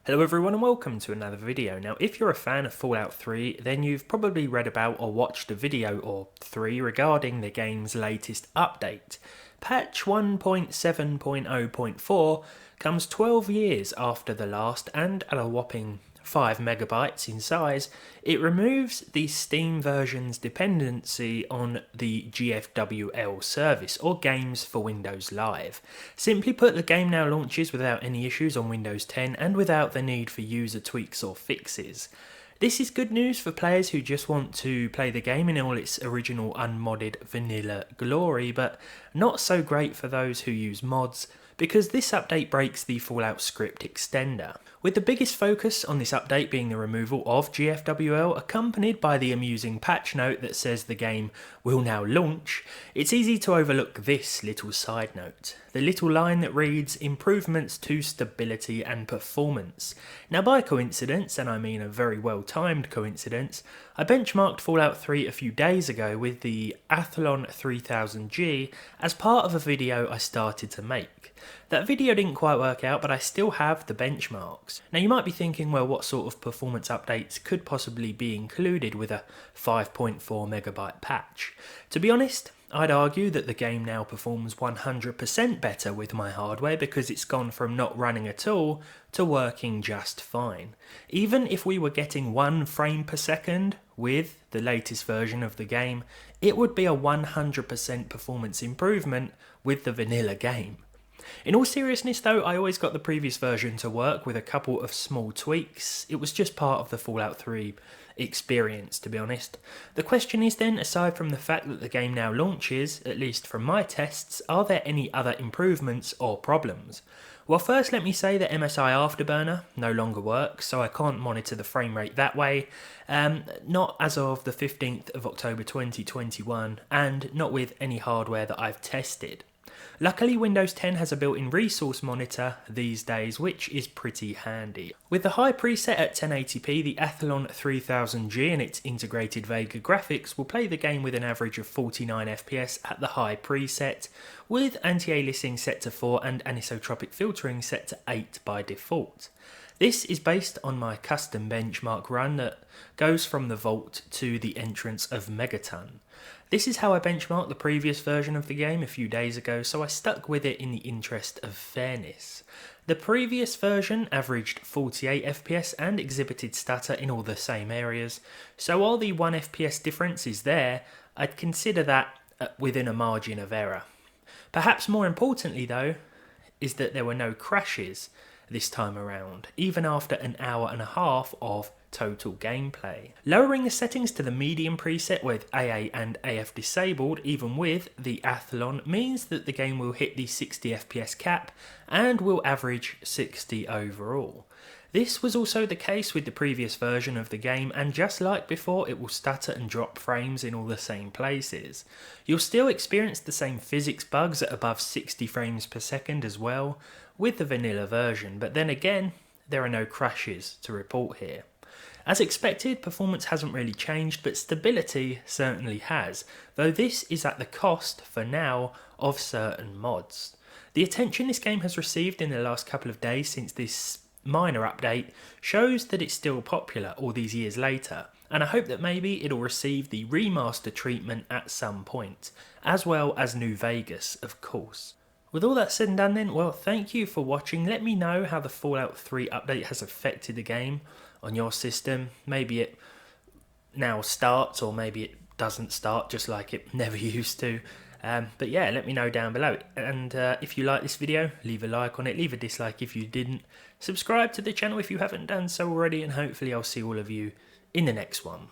Hello everyone and welcome to another video. Now if you're a fan of Fallout 3 then you've probably read about or watched a video or three regarding the game's latest update. Patch 1.7.0.4 comes 12 years after the last and at a whopping 5 megabytes in size. It removes the Steam version's dependency on the GFWL service, or Games for Windows Live. Simply put, the game now launches without any issues on Windows 10 and without the need for user tweaks or fixes. This is good news for players who just want to play the game in all its original unmodded vanilla glory, but not so great for those who use mods, because this update breaks the Fallout script extender. With the biggest focus on this update being the removal of GFWL, accompanied by the amusing patch note that says the game will now launch, it's easy to overlook this little side note. The little line that reads, "Improvements to stability and performance." Now by coincidence, and I mean a very well timed coincidence, I benchmarked Fallout 3 a few days ago with the Athlon 3000G as part of a video I started to make. That video didn't quite work out, but I still have the benchmarks. Now you might be thinking, well, what sort of performance updates could possibly be included with a 5.4 megabyte patch? To be honest, I'd argue that the game now performs 100% better with my hardware because it's gone from not running at all to working just fine. Even if we were getting 1 frame per second with the latest version of the game, it would be a 100% performance improvement with the vanilla game. In all seriousness though, I always got the previous version to work with a couple of small tweaks. It was just part of the Fallout 3 experience, to be honest. The question is then, aside from the fact that the game now launches, at least from my tests, are there any other improvements or problems? Well, first let me say that MSI Afterburner no longer works, so I can't monitor the frame rate that way, not as of the 15th of October 2021, and not with any hardware that I've tested. Luckily, Windows 10 has a built-in resource monitor these days, which is pretty handy. With the high preset at 1080p, the Athlon 3000G and its integrated Vega graphics will play the game with an average of 49 FPS at the high preset, with anti-aliasing set to 4 and anisotropic filtering set to 8 by default. This is based on my custom benchmark run that goes from the vault to the entrance of Megaton. This is how I benchmarked the previous version of the game a few days ago, so I stuck with it in the interest of fairness. The previous version averaged 48 FPS and exhibited stutter in all the same areas, so while the 1 FPS difference is there, I'd consider that within a margin of error. Perhaps more importantly though, is that there were no crashes this time around, even after an hour and a half of total gameplay. Lowering the settings to the medium preset with AA and AF disabled, even with the Athlon, means that the game will hit the 60 FPS cap and will average 60 overall. This was also the case with the previous version of the game, and just like before, it will stutter and drop frames in all the same places. You'll still experience the same physics bugs at above 60 frames per second as well with the vanilla version, but then again, there are no crashes to report here. As expected, performance hasn't really changed, but stability certainly has, though this is at the cost, for now, of certain mods. The attention this game has received in the last couple of days since this minor update shows that it's still popular all these years later, and I hope that maybe it'll receive the remaster treatment at some point, as well as New Vegas, of course. With all that said and done then, well, thank you for watching. Let me know how the Fallout 3 update has affected the game on your system. Maybe it now starts, or maybe it doesn't start, just like it never used to. But yeah, let me know down below. And if you like this video, leave a like on it, leave a dislike if you didn't. Subscribe to the channel if you haven't done so already, and hopefully I'll see all of you in the next one.